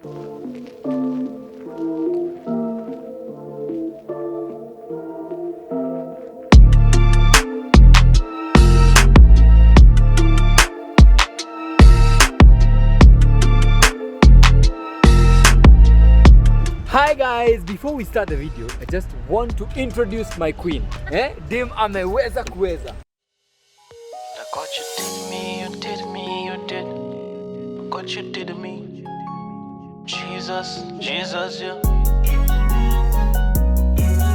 Hi guys, before we start the video, I just want to introduce my queen. Dem ameweza kuweza. Look what you did to me, you did to me, you did. Look what you did to me. Jesus, Jesus, yeah.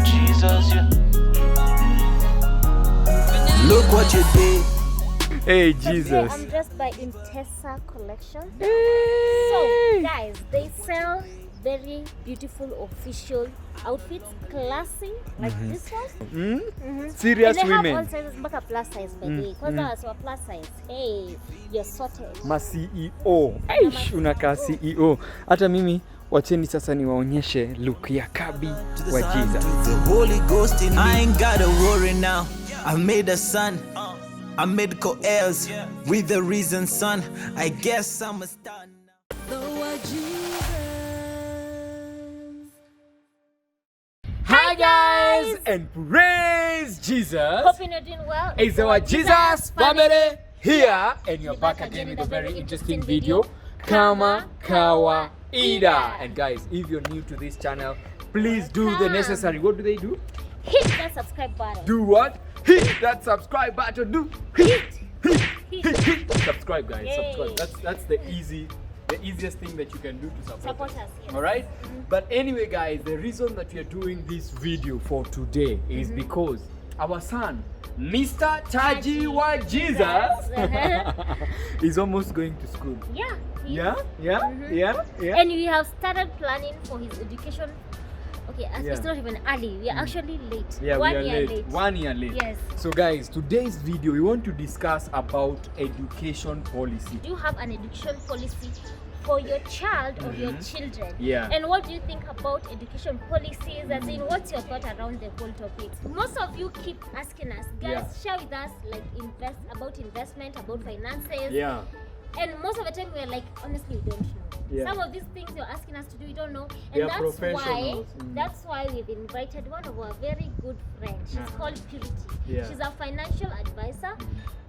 Jesus, yeah. Look what you did. Hey Jesus. I'm dressed by Intessa Collection. Hey. So guys, they sell very beautiful official outfits, classy like this one. Serious and they women. have all sizes, mpaka plus size by the way. Kwanza so plus size. Hey, you're sorted. Ma CEO. Eish, unakaa CEO. Hata mimi wacheni sasa niwaonyeshe look ya Kabi wa Jesus. The Holy Ghost in me. I ain't gotta worry now. I made a son. I made co-heirs with the reason, son. I guess I'm a star now. Hi guys and praise Jesus. Hope you're doing well. It's our Jesus family here and you're back again with a very interesting video. Kama Kawaida. And guys, if you're new to this channel, please do the necessary. What do they do? Hit that subscribe button. Do what? Hit that subscribe button. Do hit. Subscribe guys. Yay. Subscribe. That's the easiest thing that you can do to support us. Yes. All right. But anyway guys, the reason that we are doing this video for today is because our son Mr. Taji wa Jesus is almost going to school. Yeah. Yeah. And we have started planning for his education. Okay, it's not even early. We are actually late. Yeah, One we are year late. 1 year late. Yes. So guys, today's video we want to discuss about education policy. Do you have an education policy for your child or your children? Yeah. And what do you think about education policies? As in, what's your thought around the whole topic? Most of you keep asking us, guys, share with us like about investment, about finances. Yeah. And most of the time we're like, honestly, we don't know. Yeah. Some of these things you're asking us to do, we don't know. They And are professionals. that's why we've invited one of our very good friends. She's called Purity. Yeah. She's a financial advisor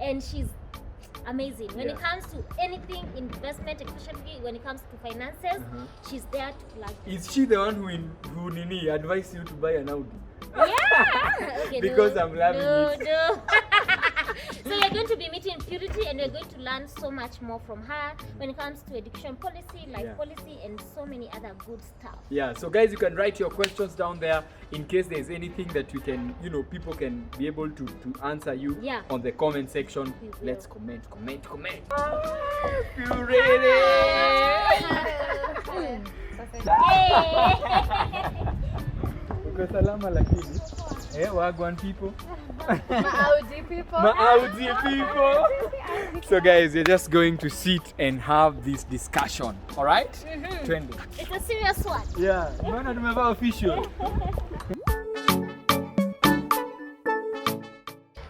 and she's amazing. When it comes to anything investment, especially when it comes to finances, she's there to plug. Is she the one who advised you to buy an Audi? Yeah! Okay, Because I'm loving it. No. So we're going to be meeting Purity and we're going to learn so much more from her when it comes to education policy, life policy, and so many other good stuff. Yeah, so guys, you can write your questions down there in case there's anything that you can, people can be able to answer you on the comment section. Let's comment. Purity! Uko salama lakini? Wagwan people. Audi people. Audi people. So guys, we're just going to sit and have this discussion. All right? Trending. It's a serious one. Yeah. Mbona tumevaa official.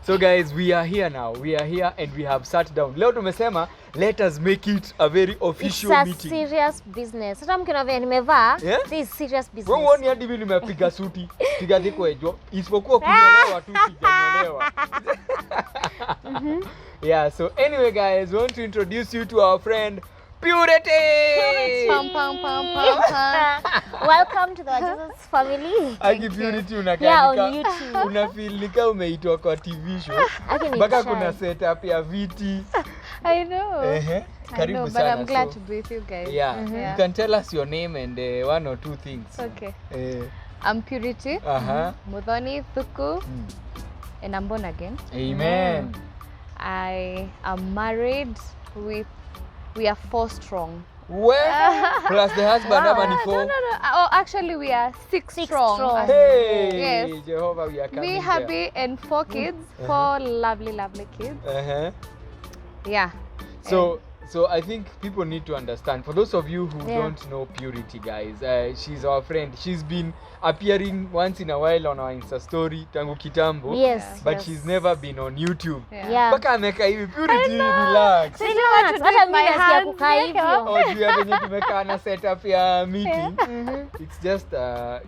So guys, we are here now. We are here and we have sat down. Leo tumesema let us make it a very official meeting. It's a serious business. Sasa mkina vya nimevaa, this is serious business. Wewe uone hadi mimi nimepiga suti. Tigadiko ejo. Isipokuwa kunyolewa tu sijanyolewa. Yeah, so anyway guys, we want to introduce you to our friend Purity. Pam. Welcome to the WAJESUS family. Aki Purity unakaa on YouTube. Unafeel nika umeitwa kwa TV show. Baka kuna setup ya viti. I know. Karibu but sana. I'm glad to be with you guys. Yeah. You can tell us your name and one or two things. Okay. I'm Purity. Mudhoni Thuku. And I'm born again. Amen. I am married with. We are 4 strong. Well, plus the husband have any 4. No. Oh, actually, we are 6 strong. Hey, yes. Jehovah, we are coming. We happy and 4 kids, 4 lovely kids. Yeah. So So I think people need to understand. For those of you who don't know Purity, guys, she's our friend. She's been appearing once in a while on our Insta story, tangu kitambo. Yes. But she's never been on YouTube. Yeah. Mpaka ameka hivi, Purity, relax. Relax. Hata mimi nasikia kukaa hivyo. Oh, juu ya venye tumekaa na setup ya meeting. It's just,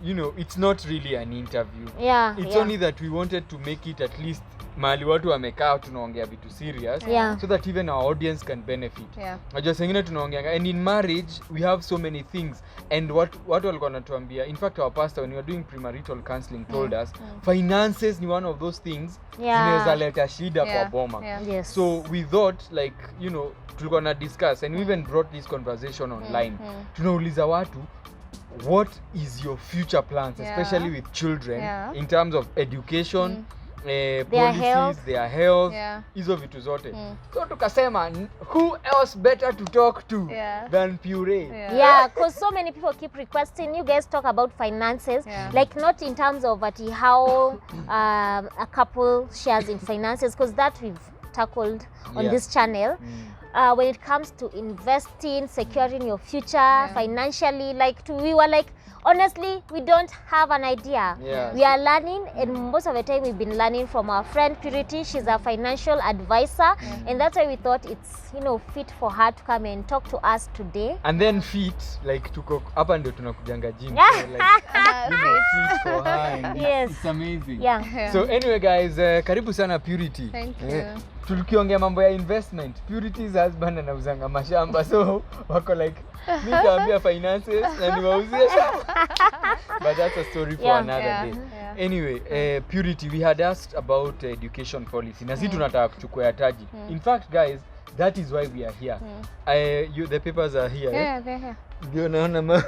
you know, it's not really an interview. Yeah. It's only that we wanted to make it at least mahali watu wamekaa tunaongea vitu serious so that even our audience can benefit. Najua sengine tunaongea, and in marriage we have so many things, and what walikuwa wanatuambia, in fact our pastor when we were doing premarital counseling told us finances ni one of those things zinaweza leta shida kwa boma. So we thought, like, you know, tulikuwa na discuss, and we even brought this conversation online. Tunauliza watu, what is your future plans, especially with children, in terms of education, policies, their health, hizo vitu zote. So tukasema, who else better to talk to than Pure? Because so many people keep requesting you guys talk about finances, like not in terms of how a couple shares in finances, because that we've tackled on this channel. When it comes to investing, securing your future financially, we were like, honestly, we don't have an idea. We are learning, and most of the time we've been learning from our friend Purity. She's a financial advisor, and that's why we thought it's, you know, fit for her to come and talk to us today. And then fit, like, tuko hapa ndio tunakujanga gym, so like, you know, fit for her, and it's amazing. So anyway guys, karibu sana Purity. Thank you. Tulikiongea mambo ya investment. Purity's husband anauzanga mashamba, so wako like, nitaambia finances na niwauzie shamba. But that's a story for another day. Anyway, Purity, we had asked about education policy. Na sisi tunataka kuchukua ya Taji. In fact, guys, that is why we are here. The papers are here. They're here. Ndio naona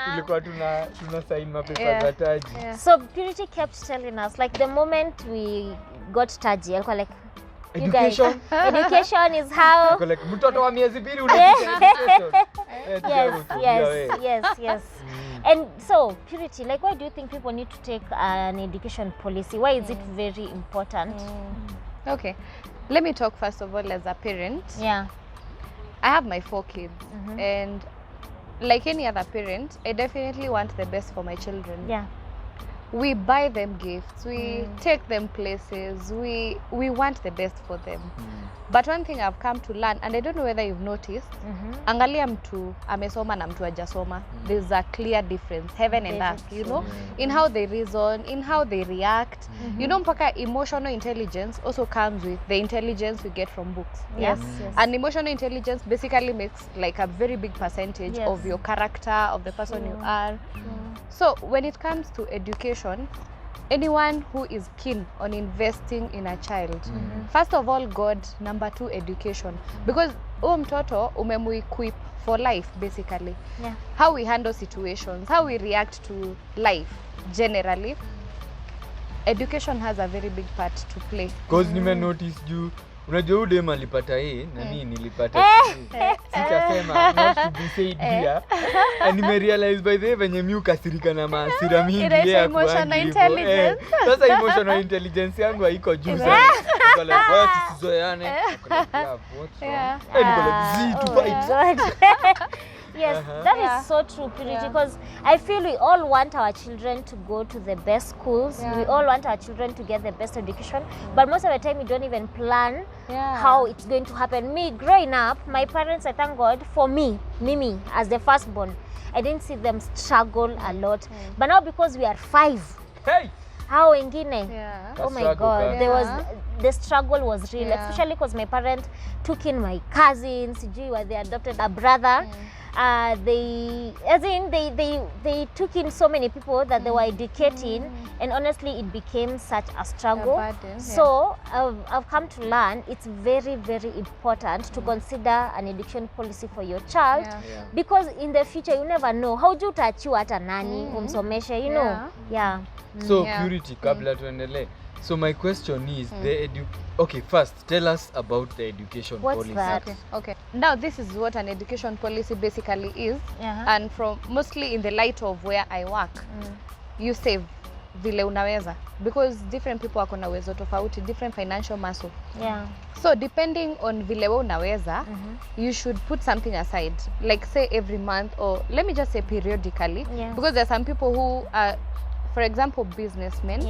tulikuwa tuna sign mapapers za Taji. So Purity kept telling us, like, the moment we got Taji, alikuwa like, education. Education is how. Like, mtoto wa miezi 2 unataka education. Yes. And so, Purity, like, why do you think people need to take an education policy? Why is it very important? Okay, let me talk first of all as a parent. I have my 4 kids, and like any other parent, I definitely want the best for my children. We buy them gifts, we take them places, we want the best for them. But one thing I've come to learn, and I don't know whether you've noticed, angalia mtu amesoma na mtu hajasoma, there's a clear difference, heaven and earth, you know, in how they reason, in how they react. You know, mpaka emotional intelligence also comes with the intelligence we get from books. And emotional intelligence basically makes like a very big percentage of your character, of the person you are. So when it comes to education, anyone who is keen on investing in a child, first of all, God, number 2, education. Because mtoto umemuequip for life, basically. How we handle situations, how we react to life generally. Education has a very big part to play. Because nime notice you, unajua udema alipata na mimi nilipata sitasema, not to be said here. And nime realize by the way venye mimi ukasirika na maasira mingi ya emotional intelligence. Sasa emotional intelligence yangu haiko juu sana. Niko like, what tusizoeane. Niko like, to fight. Yes, that is so true, Purity, because I feel we all want our children to go to the best schools. We all want our children to get the best education, but most of the time we don't even plan how it's going to happen. Me, growing up, my parents, I thank God, for Mimi, as the firstborn, I didn't see them struggle a lot. But now because we are 5, how wengine? Oh my God, there was the struggle was real, especially because my parents took in my cousins, they adopted a brother. They took in so many people that they were educating, and honestly it became such a struggle. So I've come to learn it's very, very important to consider an education policy for your child, because in the future you never know how you utachiwa hata nani umsomeshe, you know. So Purity, kabla tuendelee, so my question is, okay, first tell us about the education policy. What's that? Okay. Now this is what an education policy basically is, and from mostly in the light of where I work, you save vile unaweza, because different people wako na uwezo tofauti, different financial muscle. Yeah. So depending on vile wewe unaweza, you should put something aside, like say every month, or let me just say periodically, because there are some people who are, for example, businessmen.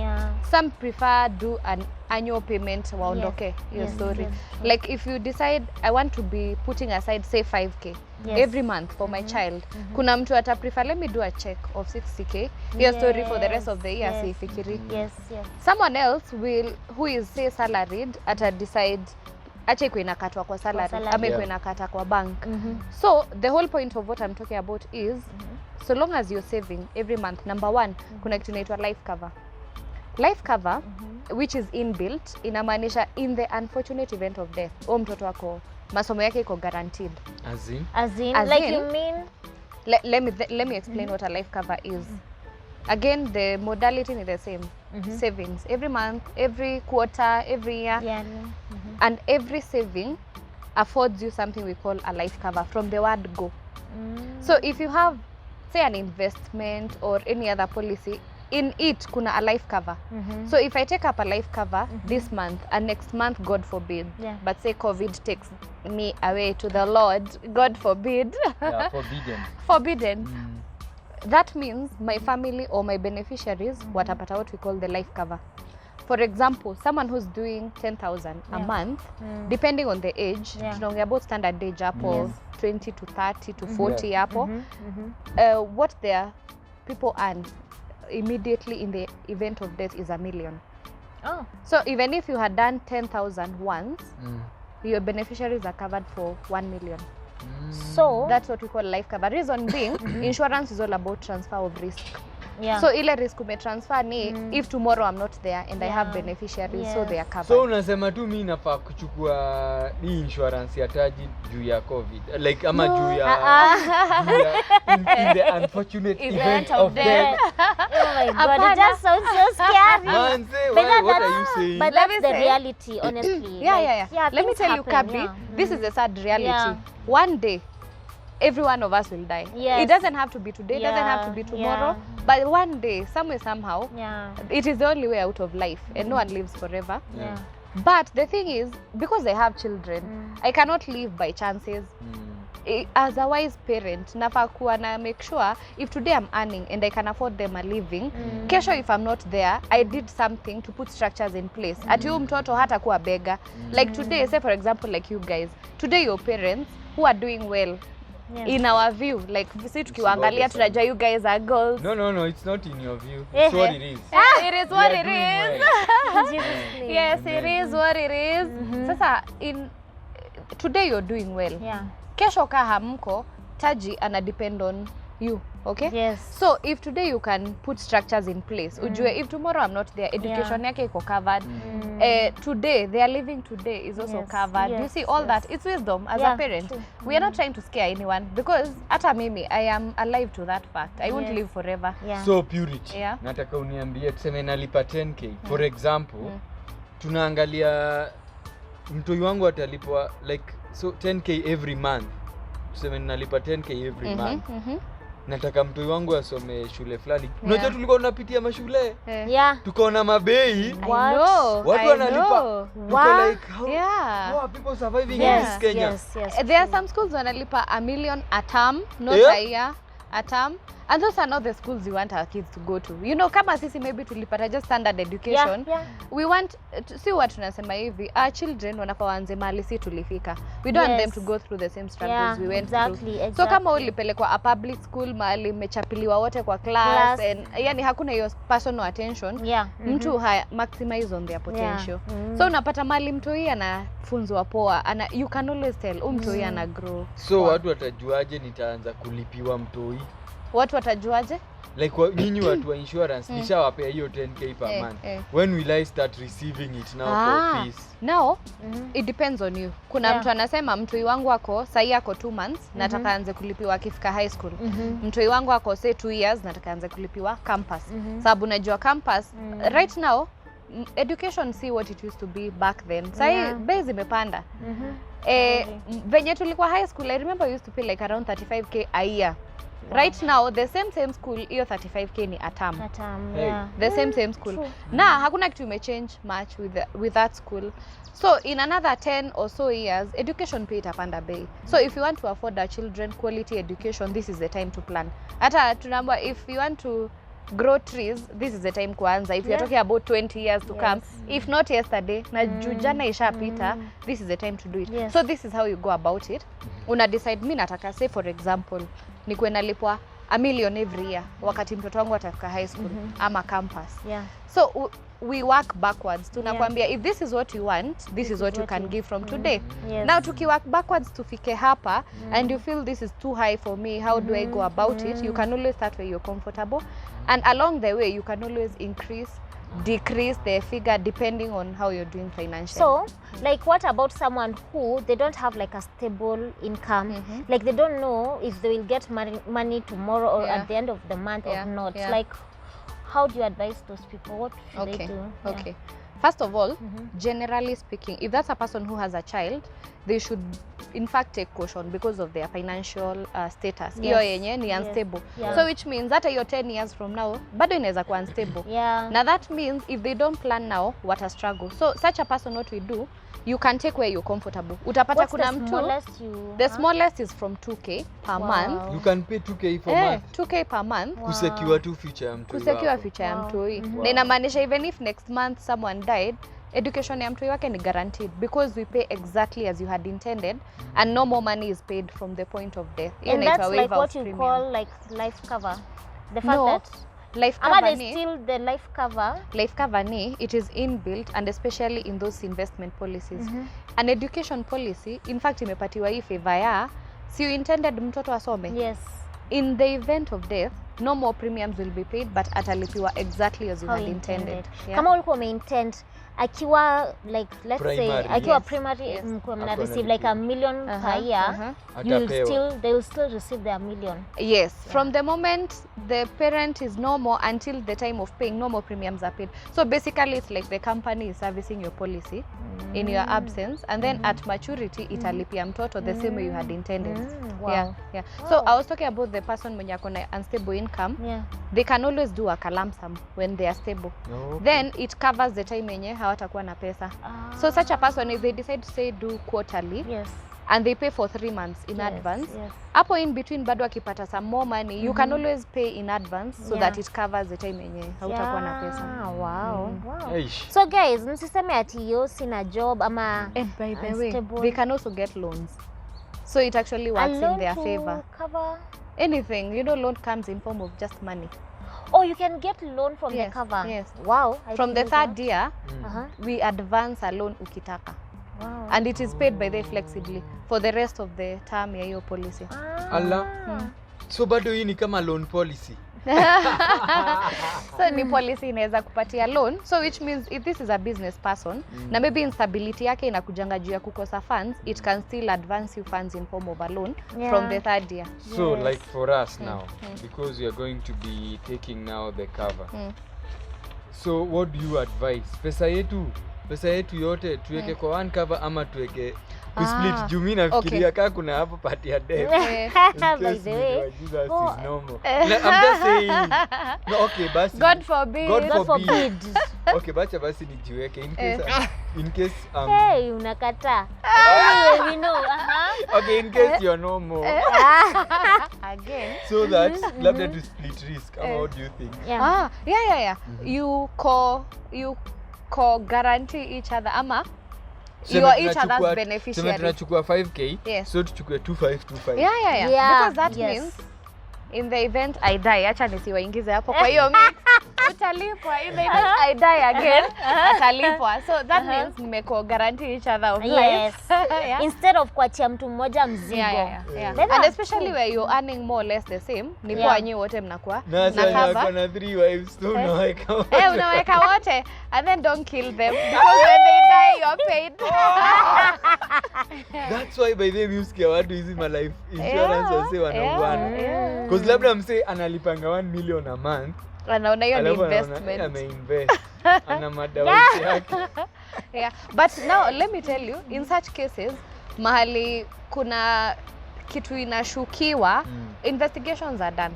Some prefer do an annual payment waondoke. Story. Like if you decide I want to be putting aside say 5k every month for my child, kuna mtu ata prefer let me do a check of 60k. Your story for the rest of the year, sifikiri. Someone else will, who is say salaried, ata decide acha iko inakatwa kwa salary ama iko inakata kwa bank. So the whole point of what I'm talking about is so long as you're saving every month, number one, kuna kitu inaitwa life cover. Life cover, which is inbuilt, inamaanisha in the unfortunate event of death, mtoto wako masomo yake iko guaranteed. As in like you mean, let me explain what a life cover is. Again, the modality is the same. Savings every month, every quarter, every year. And every saving affords you something we call a life cover, from the word go. So if you have say an investment or any other policy, in it kuna a life cover. So if I take up a life cover this month and next month, God forbid, but say COVID takes me away to the Lord, God forbid. Forbidden. That means my family or my beneficiaries watapata what we call the life cover. For example, someone who's doing 10,000 a month, depending on the age, tunaongea about standard age hapo 20 to 30 to 40 hapo, what their people earn immediately in the event of death is $1 million. So even if you had done 10,000 once, your beneficiaries are covered for 1 million. So that's what we call life cover. Reason being, insurance is all about transfer of risk. So ile risk ume transfer ni if tomorrow I'm not there and I have beneficiaries, so they are covered. So unasema tu mimi nafaa kuchukua hii insurance ya Taji juu ya COVID, like ama juu ya in the unfortunate event of death. Oh my God, it just sounds so scary. Man, say, what are you saying? But that's the reality, honestly. Let me tell you, Kabi, this is the sad reality. One day, every one of us will die. It doesn't have to be today, it doesn't have to be tomorrow, but one day, somewhere, somehow, it is the only way out of life, and no one lives forever. But the thing is, because I have children, I cannot live by chances. As a wise parent, nafaa kuwa na make sure if today I'm earning and I can afford them a living, kesho if I'm not there, I did something to put structures in place. Ati huyu mtoto hata kuwa beggar. Like today, say for example, like you guys, today your parents who are doing well, in our view, like sisi tukiwaangalia tunajua you guys are goals. No, it's not in your view. It's what it is. It is what it is. Yes, it is what it is. Sasa in today you're doing well. Kesho ka hamko, Taji ana depend on you, okay? So if today you can put structures in place, ujue if tomorrow I'm not there, education yake iko covered. Today they are living today is also covered. You see all that, it's wisdom as a parent. We are not trying to scare anyone, because hata mimi I am alive to that fact. I won't live forever. So Purity, nataka uniambie tuseme nalipa 10k. For example, tunaangalia mtoi wangu atalipwa like so 10k every month. Tuseme nalipa 10k every month. Nataka mtoi wangu asome shule fulani. Unajua tulikuwa tunapitia mashule. Tukaona mabei. Watu wanalipa. Like how are people surviving in this Kenya? There are some schools wanalipa $1 million a term, not a year, a term. And those are not the schools we want our kids to go to. You know, kama sisi maybe tulipata just standard education. We want to see what tunasema hivi. Our children wanafaa waanze mahali si tulifika. We don't want them to go through the same struggles we went through. So kama ulipelekwa a public school mahali mmechapiliwa wote kwa class and yani hakuna hiyo personal attention, mtu maximize on their potential. So unapata mahali mtu hii anafunzwa poa, you can always tell mtu hii ana grow. So watu watajuaje nitaanza kulipiwa mtoi? Watu watajuaje? Like nyinyi watu wa insurance nishawapea hiyo 10k per month. When will I start receiving it now for fees? Now, it depends on you. Kuna mtu anasema mtoi wangu ako sahi ako 2 months nataka anze kulipiwa akifika high school. Mtoi wangu ako say 2 years nataka anze kulipiwa campus. Sababu najua campus right now education see what it used to be back then. Sahi base imepanda. Venye tulikuwa high school, I remember I used to pay like around 35k a year Right now the same school hiyo 35k ni a term. Yeah. The same school. Na hakuna kitu imechange much with that school. So in another 10 or so years education pay itapanda bei. So if you want to afford our children quality education, this is the time to plan. Hata tunaambia if you want to grow trees, this is the time kuanza. If you're talking about 20 years to come, if not yesterday, na jana ishapita, this is the time to do it. So this is how you go about it. Una decide mimi nataka, say for example, nikuwe nalipwa $1 million every year wakati mtoto wangu atafika high school ama campus. So we work backwards. Tunakwambia if this is what you want, this is what you can give from today. Now tuki work backwards tufike hapa and you feel this is too high for me, how do I go about it? You can always start where you're comfortable, and along the way you can always increase, decrease the figure depending on how you're doing financially. So like what about someone who they don't have like a stable income, like they don't know if they will get money tomorrow or at the end of the month or not, like how do you advise those people? What should they do? Okay. First of all, generally speaking, if that's a person who has a child, they should in fact take caution because of their financial status. Hiyo yenye ni unstable. So which means that you're 10 years from now, bado inaweza kuwa unstable. Now that means if they don't plan now, what a struggle. So such a person, what we do, you can take where you're comfortable. Utapata kuna mtu, the smallest is from 2k per month. You can pay 2k per month. 2k per month. Kusecure tu future ya mtu. Kusecure future ya mtu. Na inamaanisha even if next month someone died, education ya mtu wake ni guaranteed because we pay exactly as you had intended and no more money is paid from the point of death. And that's like what you call like life cover. The fact that life cover ni still the life cover. Life cover ni, it is inbuilt and especially in those investment policies. An education policy, in fact imepatiwa hii favor ya, si you intended mtoto asome. In the event of death, no more premiums will be paid but atalipiwa exactly as you had intended. Kama ulikuwa umeintend akiwa like let's say akiwa primary mna receive like $1 million per year, they will still receive their $1 million. From the moment the parent is no more until the time of paying, no more premiums are paid. So basically it's like the company is servicing your policy in your absence, and then at maturity italipia mtoto the same way you had intended. So I was talking about the person mwenye akona unstable income. They can always do a lump sum when they are stable. Then it covers the time yenye hawatakuwa na pesa. So such a person, if they decide to say do quarterly, and they pay for 3 months in advance, hapo in between bado akipata some more money, you can always pay in advance so that it covers the time yenye hautakuwa na pesa. So guys, msiseme ati yo sina job ama by the way, they can also get loans. So it actually works in their favor. Cover anything, you know, loan comes in form of just money. Oh, you can get loan from the cover. Wow. From the third year, we advance a loan ukitaka. And it is paid by them flexibly for the rest of the term ya hiyo policy. So bado hii ni kama loan policy. So ni policy inaweza kupatia loan, so which means if this is a business person na maybe instability yake inakujanga juu ya kukosa funds, it can still advance you funds in form of a loan from the third year. So like for us now, because we are going to be taking now the cover, so what do you advise? Pesa yetu yote tuweke kwa one cover ama tuweke split? Juu mimi nafikiria kama kuna hapo party ya death. By the way, WAJESUS is normal. I'm just saying. No, okay, basi. God forbid. Okay, basi nijiweke in case hey, unakata. Anyway, we know. Okay, in case you're normal. Again. So that labda to split risk. What do you think? You co-guarantee each other ama you are each other's beneficiary. Tunachukua 5k, so tuchukue 2525. Because that means in the event I die, acha nisiwaingize hapo kwa hiyo mix, utalipwa. In the event I die again, atalipwa. So that means mmeko guarantee each other of life. Instead of kuachia mtu mmoja mzigo. And especially where you're earning more or less the same, ni kwa nyi wote mnakuwa na cover. Na 3 wives tu unaweka wote. Unaweka wote, and then don't kill them because when they die you're paid. That's why by the way you scare watu hizi my life insurance wase wanaungana. Because labda mse analipanga 1 million a month. Anaona hiyo ni investment. Ameinvest. Ana madawa yake. But now let me tell you, in such cases mahali kuna kitu inashukiwa, investigations are done.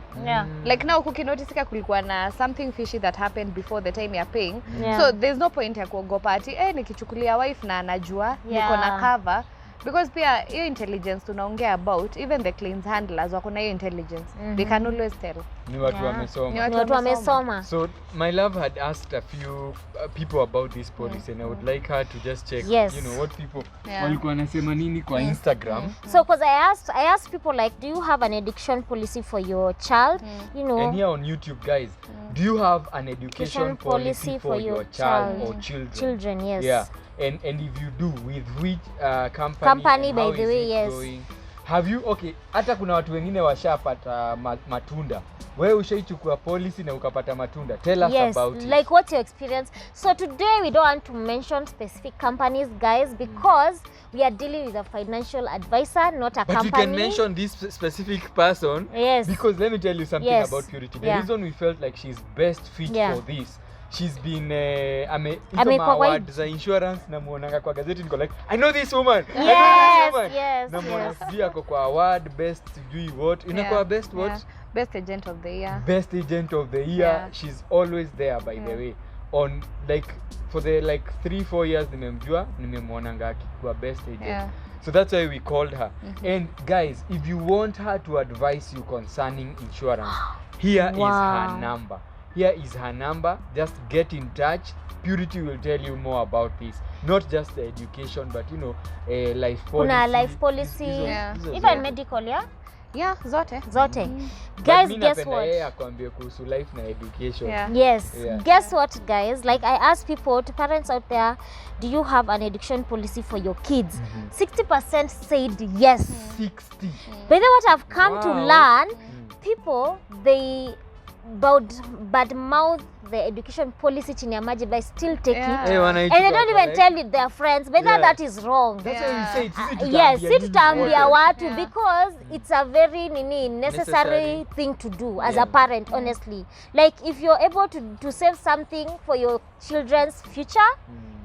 Like now kukinotisika kulikuwa na something fishy that happened before the time you're paying. So there's no point ya kuogopa ati nikichukulia wife na anajua niko na cover. Because pia hiyo intelligence tunaongea about, even the claims handlers wako na hiyo intelligence. They can always tell. Ni watu wamesoma. Ni watu wamesoma. So my love had asked a few people about this policy and I would like her to just check you know what people walikuwa wanasema nini kwa Instagram. So because I asked people like, do you have an education policy for your child? You know. And here on YouTube, guys, do you have an education policy for your child or children? Children, yes. Yeah. And if you do, with which company and by how the is way, it yes. going? Have you hata kuna watu wengine washapata matunda. Wewe ushaichukua policy na ukapata matunda. Tell us about it. Like what's your experience? So today we don't want to mention specific companies, guys, because we are dealing with a financial advisor, not a company. But you can mention this specific person. Yes. Because let me tell you something about Purity. The reason we felt like she's best fit for this, she's been award za insurance na muonanga kwa gazeti, niko like I know this woman. Yes. Na muonanga ako kwa award best sijui what. Inakuwa best what? Best agent of the year. Best agent of the year. She's always there by the way. On like for the like 3-4 years nimemwonanga akikuwa best agent. So that's why we called her. And guys, if you want her to advise you concerning insurance, here is her number. Here is her number. Just get in touch. Purity will tell you more about this. Not just the education, but you know, life policy. Kuna life policy. Even medical, Yeah, zote. Guys, guess what? Akwambie kuhusu life na education. Yes. Guess what, guys? Like I asked people, to parents out there, do you have an education policy for your kids? 60% said yes. 60. But then what I've come to learn, people, they badmouth the education policy chini ya maji, but still take it. And they don't even tell it their friends. But that is wrong. That's why we say yes, tutaambia watu because it's a very necessary thing to do as a parent, honestly. Like if you're able to save something for your children's future,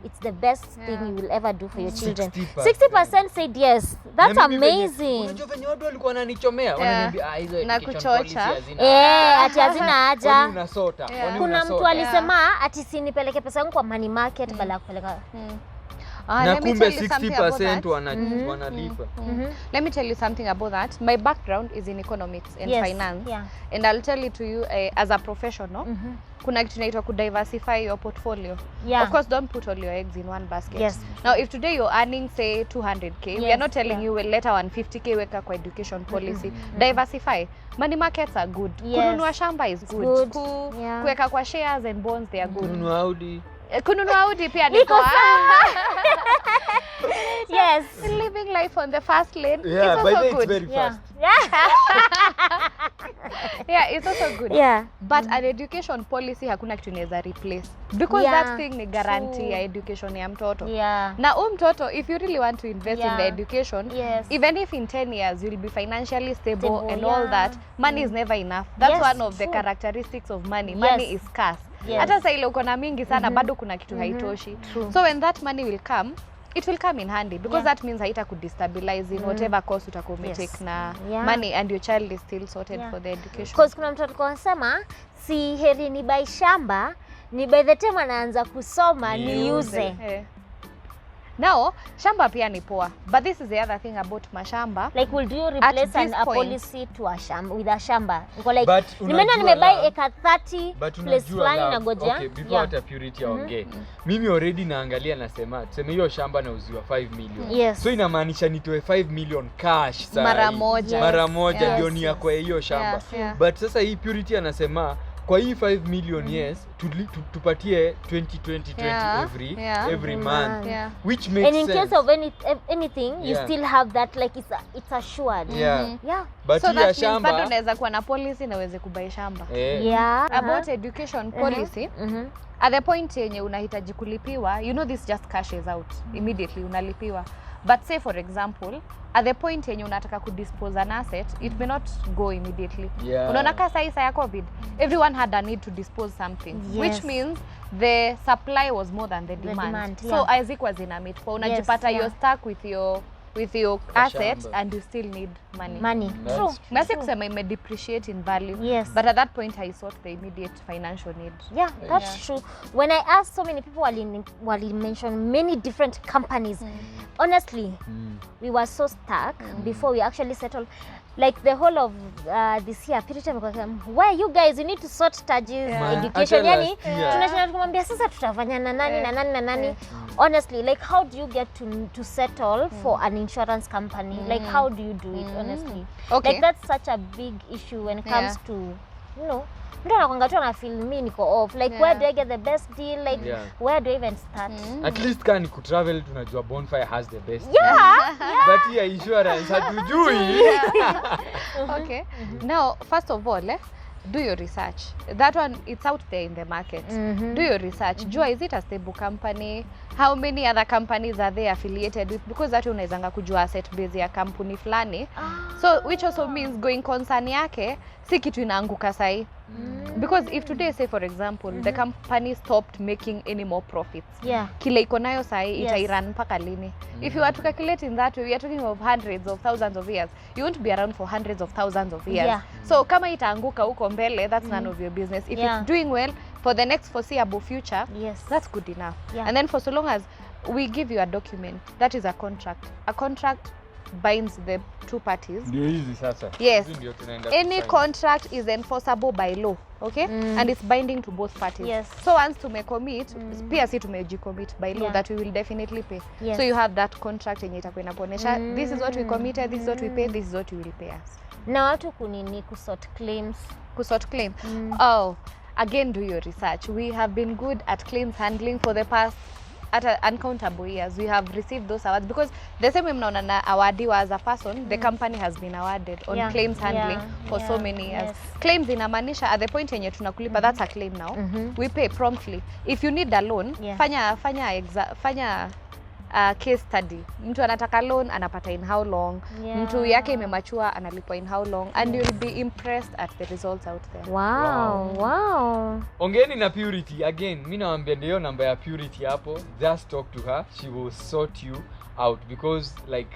it's the best thing you will ever do for your children. 60% said yes. That's amazing. Unajua venye watu walikuwa wananichomea, wananiambia hizo education policy ati hazina haja. Kuna mtu alisema ati sinipeleke pesa yangu kwa money market bala kupeleka. Na kumbe 60% wanalipa. Let me tell you something about that. My background is in economics and finance. And I'll tell it to you as a professional. Kuna kitu inaitwa ku diversify your portfolio. Of course, don't put all your eggs in one basket. Now, if today you're earning say 200k, we are not telling you we'll later 150k weka kwa education policy. Diversify. Money markets are good. Kununua shamba is good. Kuweka kwa shares and bonds, they are good. Kununua Audi pia niko. Yes. Living life on the fast lane. Yeah, it's by also the way, good. It's very fast. It's also good. But an education policy hakuna kitu inaweza replace. Because that thing ni guarantee ya education ya mtoto. Na mtoto, if you really want to invest in the education, even if in 10 years you'll be financially stable and all that, money is never enough. That's one of the characteristics of money. Money is scarce. Hata sasa ile uko na mingi sana bado kuna kitu haitoshi. So when that money will come, it will come in handy because that means haita could destabilize in whatever course utakuwa take na money and your child is still sorted for the education. Because kuna mtu alikuwa anasema si heri ni buy shamba, ni by the time anaanza kusoma ni use. Now, shamba pia ni poa. But this is the other thing about mashamba. Like, will you replace a policy to a shamba with a shamba? Like, nimeenda nimebuy eka 30 place fulani na goja. Okay, before hata Purity aongee. Mimi already naangalia nasema, tuseme hiyo shamba nauziwa 5 million. So inamaanisha nitoe 5 million cash sasa. Mara moja ndio ni kwa hiyo shamba. But sasa hii Purity anasema kwa hii 5 million tupatie 20 every month, which makes sense. And in case of anything you still have that, like it's assured. But so that means bado unaweza kuwa na policy na uweze kubai shamba. About education policy, at the point yenye unahitaji kulipiwa, you know this just cashes out immediately, unalipiwa. But say for example, at the point yenye unataka kudispose an asset, it may not go immediately. Unaona kasa isa ya COVID, everyone had a need to dispose something, which means the supply was more than the demand. So as it was in a meet for unajipata you're stuck with your with your asset and you still need money. True. Na si kusema ime depreciate in value. Yes. But at that point I sought the immediate financial need. Yeah, that's true. When I asked so many people wali mention many different companies, honestly, we were so stuck before we actually settled. Like the whole of this year, period time, why you guys, you need to sort Taji's education. Yani, tunashinda tukamwambia sasa tutafanya na nani na nani. Honestly, like how do you get to settle for an insurance company? Like how do you do it, honestly? Okay. Like that's such a big issue when it comes to, you know, mtu anakwanga tu ana feel me niko off. Like where do I get the best deal? Like where do I even start? At least can you travel tunajua Bonfire has the best. Yeah. But here insurance hatujui. Okay. Now, first of all, do your research. That one, it's out there in the market. Do your research. Jua, is it a stable company? How many other companies are they affiliated with? Because that unaezanga kujua asset base ya kampuni fulani. So, which also means going concern yake, si kitu inaanguka sahi. Because if today, say for example, the company stopped making any more profits, kile iko nayo sahi itairan mpaka lini. If you are to calculate in that way, we are talking of hundreds of thousands of years. You won't be around for hundreds of thousands of years. So kama itaanguka huko mbele, that's none of your business. If it's doing well for the next foreseeable future, that's good enough. And then for so long as we give you a document, that is a contract. A contract binds the two parties. Yes. Any contract is enforceable by law, okay? And it's binding to both parties. Yes. So once tumecommit, pia si tumejicommit by law that we will definitely pay. Yes. So you have that contract yenye itakuwa inaponesha this is what we committed, this is what we pay, this is what you will pay us. Na watu kunini kusort claims. Kusort claim. Oh, again do your research. We have been good at claims handling for the past uncountable years. We have received those awards because the same way mnaona na awardiwa as a person, the company has been awarded on claims handling for so many years. Claims inamaanisha at the point yenye tunakulipa, that's a claim now. We pay promptly. If you need a loan, fanya case study. Mtu anataka loan anapata in how long, mtu yake imemachua analipwa in how long, and you'll be impressed at the results out there. Wow. Ongeni na Purity again. Mimi naambia ndio namba ya Purity hapo. Just talk to her. She will sort you out because like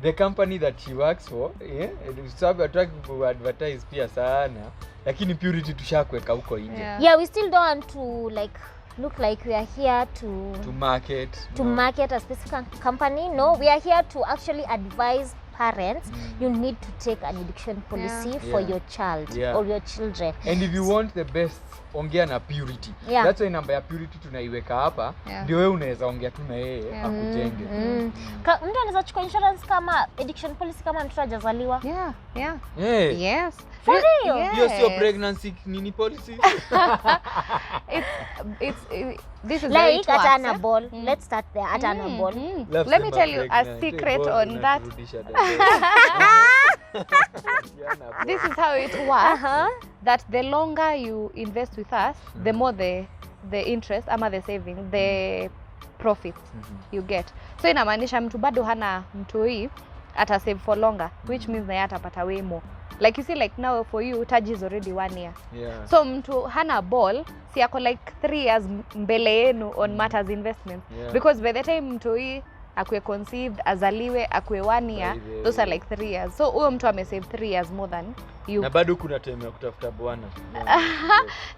the company that she works for, sababu ataki ku advertise pia sana. Lakini Purity tushakweka huko nje. Yeah, we still don't want to like look like we are here to market a specific company. No, we are here to actually advise parents. You need to take an education policy for your child or your children. And if you want the best, ongea na Purity. That's why namba ya Purity tunaiweka hapa. Ndio wewe unaweza ongea tu na yeye akujenge. Mtu anaweza chukua insurance kama education policy kama mtoto hajazaliwa. Yes. For real? Hiyo sio pregnancy nini policy? This is like at Annabelle. Let's start there at Annabelle. Let me tell you a secret on that. This is how it works. That the longer you invest with us, the more the interest ama the saving, the profits you get. So inamaanisha mtu bado hana mtoi ata save for longer, which means na atapata way more. Like you see, like now for you, Taji is already 1 year. So mtu hana ball, si ako like 3 years mbele yenu on matters investment. Because by the time mtoi akwe conceived, azaliwe, akwe 1 year, those are like 3 years. So huyo mtu amesave 3 years more than you. Na bado kuna time ya kutafuta bwana.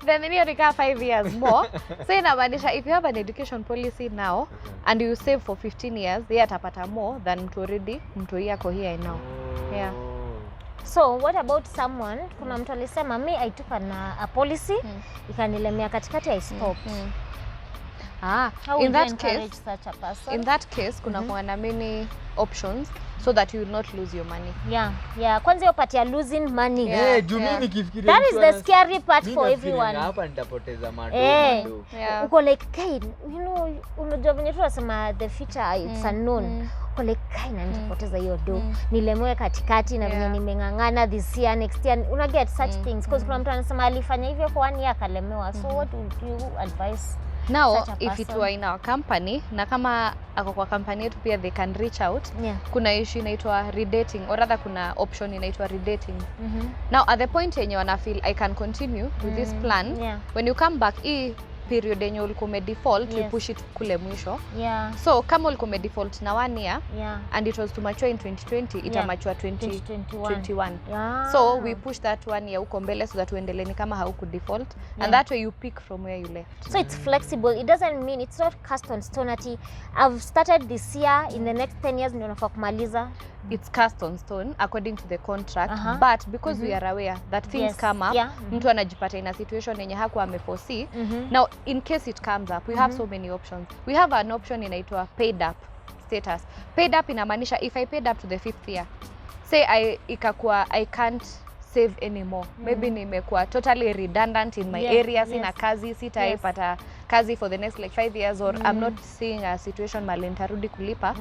Then hiyo ni kama 5 years more. So inamaanisha if you have an education policy now and you save for 15 years, yeye atapata more than mtu already mtoi yako here now. So what about someone, kuna mtu alisema me I took a policy ikanilemea katikati I stopped. In that case kuna kwa na many options so that you will not lose your money. Kwanza hiyo part ya losing money. Mimi nikifikiria that is the scary part for everyone. Hapa nitapoteza mado. Uko like you know, unajua venye tunasema the future it's unknown. Uko like na nitapoteza hiyo do. Nilemewe katikati na venye nimengangana this year next year. Una get such things because kuna mtu anasema alifanya hivyo for 1 year akalemewa. So what would you advise? Now, if it were in our company, na kama ako kwa company yetu pia they can reach out. Kuna issue inaitwa redating, or rather kuna option inaitwa redating. Now, at the point yenye wana feel I can continue with this plan, when you come back, period yenye ulikuwa umedefault, we push it kule mwisho. So kama ulikuwa umedefault na 1 year and it was to mature in 2020, ita mature 2021. So we push that 1 year uko mbele so that uendelee ni kama hauku default, and that way you pick from where you left. So it's flexible. It doesn't mean it's not cast on stone ati I've started this year, in the next 10 years ndio nafaa kumaliza. It's cast on stone according to the contract, but because we are aware that things come up, mtu anajipata in a situation yenye hakuwa ameforesee. Now in case it comes up, we have so many options. We have an option inaitwa paid up status. Paid up inamaanisha if I paid up to the 5th year, say I can't save anymore. Maybe nimekuwa totally redundant in my area, sina kazi, sitaipata kazi for the next like 5 years, or I'm not seeing a situation mali nitarudi kulipa.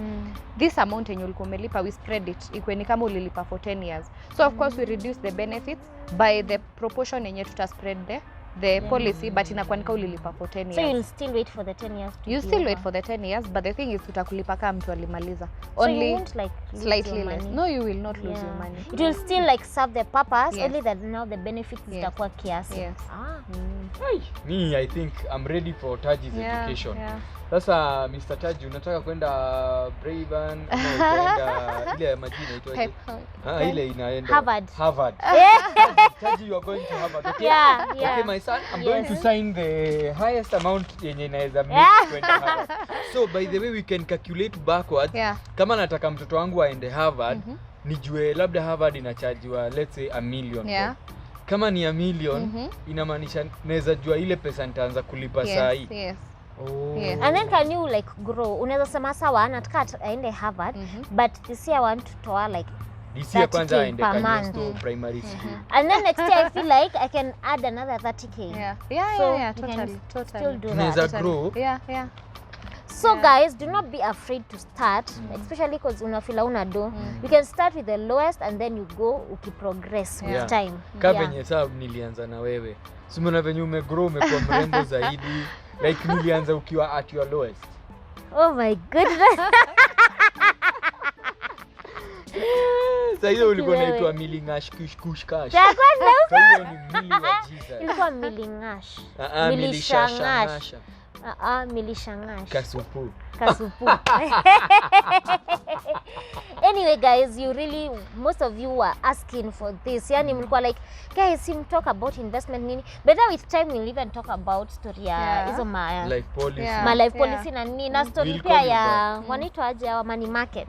This amount yenye ulikuwa umelipa, we spread it ikwe ni kama ulilipa for 10 years. So of course we reduce the benefits by the proportion yenye tuta spread the policy, but inakuwa nika ulilipa for 10 years. So you'll still wait for the 10 years to You still wait for the 10 years, but the thing is tutakulipa kama mtu alimaliza. Only so you won't like slightly less. No, you will not lose your money. It will still like serve the purpose, only that now the benefits zitakuwa kiasi. Me, I think I'm ready for Taji's education. Sasa Mr. Taji, unataka kwenda Brayburn ama kwenda ile majina inaitwaje? Ile inaenda Harvard. Taji, you are going to Harvard, okay? Okay, my son, I'm going to sign the highest amount yenye inaweza make kwenda Harvard. So by the way, we can calculate backwards. Kama nataka mtoto wangu aende Harvard, nijue labda Harvard inachajiwa let's say $1 million. Kama ni $1 million, inamaanisha naweza jua ile pesa nitaanza kulipa saa hii. And then can you like grow? Unaweza sema sawa nataka aende Harvard, but this year I want to toa like this year kwanza aende Kanyesto primary school. And then next year I feel like I can add another 30k. Totally. Still do Unaweza that. grow. So guys, do not be afraid to start, especially because unafila una do. You can start with the lowest and then you go ukiprogress with time. Kama venye sababu nilianza na wewe. Simona venye umegrow umekuwa mrembo zaidi. Like nilianza ukiwa at your lowest. Oh my goodness. Sasa hiyo ulikuwa unaitwa Milingash kush cash. Ya kwanza. Sasa hiyo ni mili wa Jesus. Ilikuwa Milingash. Milishangash. Milishangash. Kasupu. Anyway guys, you really, most of you were asking for this. Yani mlikuwa like, guys, talk about investment nini. But then with time we'll even talk about story ya hizo life policy. Life policy na nini na story pia ya wanaitwa aje wa money market.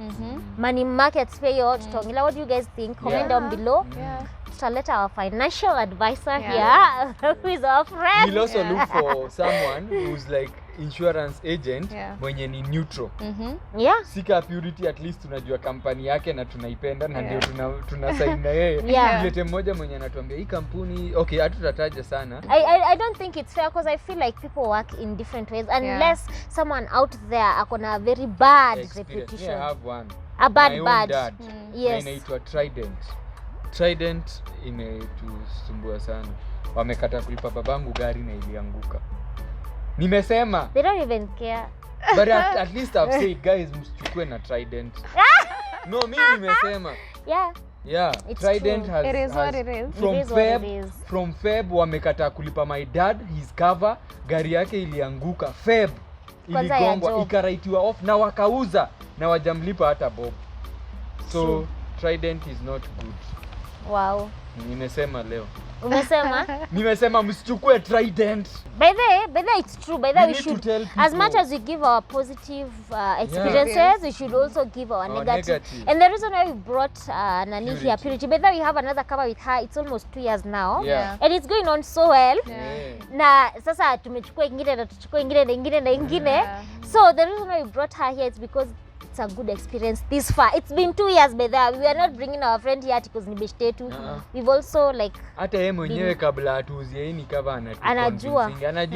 Money markets pia yo tutongelea. What do you guys think? Comment down below. Let our financial advisor here, who is our friend. We'll also look for someone who's like insurance agent mwenye ni neutral. Sika Purity, at least tunajua kampani yake na tunaipenda na ndio tuna sign na yeye. Ilete mmoja mwenye anatuambia hii kampuni hatutataja sana. I don't think it's fair because I feel like people work in different ways unless someone out there akona a very bad reputation. I have one. A bad. Dad. Yes. Inaitwa Trident imetusumbua sana. Wamekata kulipa babangu gari na ilianguka. Nimesema they don't even care. But at least I've said guys msichukue na Trident. No, mimi nimesema. Trident true. has It is what it is. From Feb wamekata kulipa my dad his cover, gari yake ilianguka. Feb iligongwa ikaraitiwa off na wakauza na wajamlipa hata bob. So Trident is not good. Wow. Nimesema leo. Umesema? Nimesema msichukue Trident. By the way, it's true. By the way, we should, as much as we give our positive experiences, we should also give our negative. And the reason why we brought Nani here, Purity, by the way, we have another cover with her. It's almost 2 years now. And it's going on so well. Na sasa tumechukua ingine na tuchukua ingine. So the reason why we brought her here is because it's a good experience this far. It's been 2 years by the way. We are not bringing our friend here because ni beshte tu. We've also like hata yeye mwenyewe kabla atuuzie hii ni cover anajua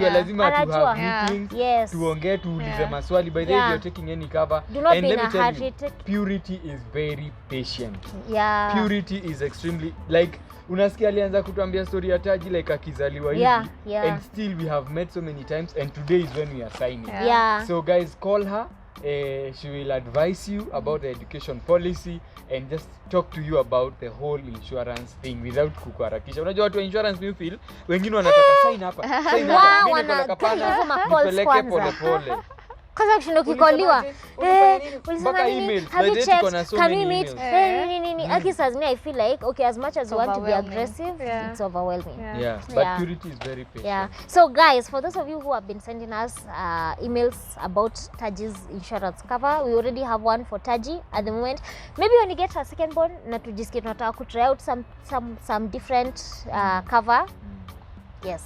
lazima tu have meetings, tuongee, tuulize maswali. By the way, you're taking any cover, and let me tell you, Purity is very patient. Purity is extremely like unasikia alianza kutuambia story ya Taji like akizaliwa hivi and still we have met so many times and today is when we are signing. So guys, call her She will advise you about the education policy and just talk to you about the whole insurance thing without kukuharakisha. Unajua watu wa insurance you feel wengine wanataka sign hapa. Sign hapa. Mimi niko na kapana. Nipeleke pole pole. Kwanza kushinda ukikoliwa mpaka email have you checked, so can we meet nini. I feel like okay, as much as you want to be aggressive, it's overwhelming. But Purity is very patient. So guys, for those of you who have been sending us emails about Taji's insurance cover, we already have one for Taji at the moment. Maybe when you get her second born na tujisikie tunataka ku try out some different cover. Yes.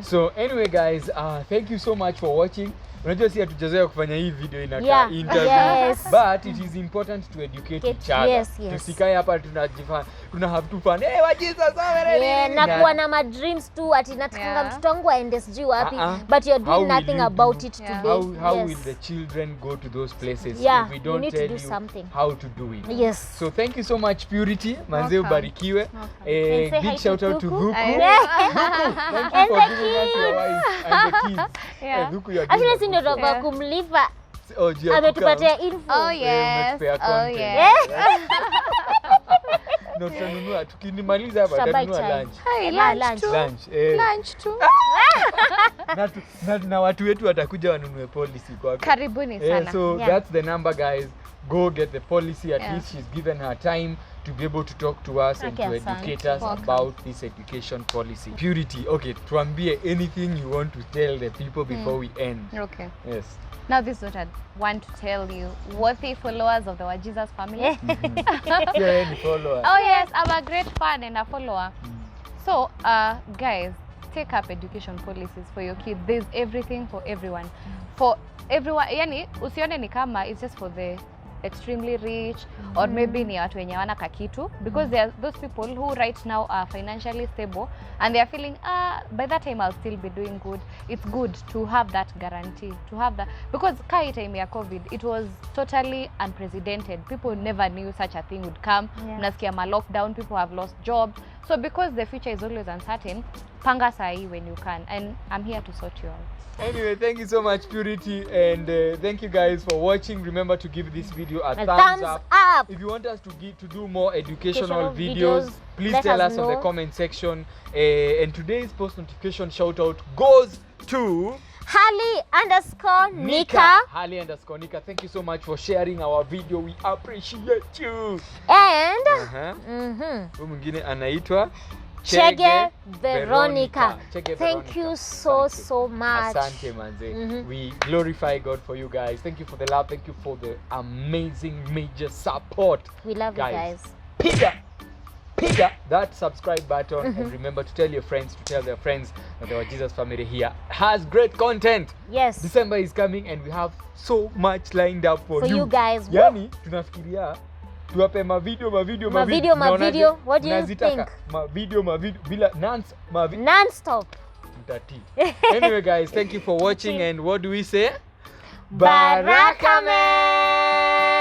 So anyway guys, thank you so much for watching. Unajua si hatujazoea kufanya hii video inakaa interview, but it is important to educate each other. Tusikae hapa tuna have to fun. WAJESUS na kuwa na dreams tu ati natakanga mtoto wangu aende sijui wapi, but you're doing nothing about it today. How will the children go to those places if we don't tell you how to do it? So thank you so much Purity. Manze ubarikiwe. Big shout out to Dhuku. Thank you for giving us your wife and the kids. Dhuku, you're doing ndio kumlipa ametupatia info. No, tunanunua tukinimaliza hapa tutanunua lunch tu. Na watu wetu watakuja wanunue policy kwa karibuni sana. So that's the number guys, go get the policy. At least she's given her time to be able to talk to us and to educate us about this education policy. Purity, okay, tuambie anything you want to tell the people before we end. Okay. Yes. Now this is what I want to tell you, worthy followers of the WAJESUS family. You're any follower. Oh yes, I'm a great fan and a follower. So guys, take up education policies for your kids. There's everything for everyone. For everyone, yani usione ni kama it's just for the extremely rich or maybe ni watu wenye wana kakitu, because there are those people who right now are financially stable and they are feeling by that time I'll still be doing good. It's good to have that guarantee, to have that, because kai time ya COVID it was totally unprecedented. People never knew such a thing would come. Unasikia ma lockdown, people have lost jobs. So because the future is always uncertain, panga sahi when you can, and I'm here to sort you out. Anyway, thank you so much Purity, and thank you guys for watching. Remember to give this video a thumbs up. If you want us to do more educational videos, please tell us on the comment section. And today's post notification shout out goes to Harley_Nika. Harley_Nika, thank you so much for sharing our video. We appreciate you. And mwingine anaitwa Chege Veronica. Thank you so much. Asante manze. We glorify God for you guys. Thank you for the love. Thank you for the amazing major support. We love you guys. Piga that subscribe button and remember to tell your friends, to tell their friends that the WAJESUS family here has great content. Yes. December is coming and we have so much lined up for you guys. Yani tunafikiria tuwape mavideo. What do you think? Mavideo bila non-stop. Mtati. Anyway guys, thank you for watching and what do we say? Baraka man.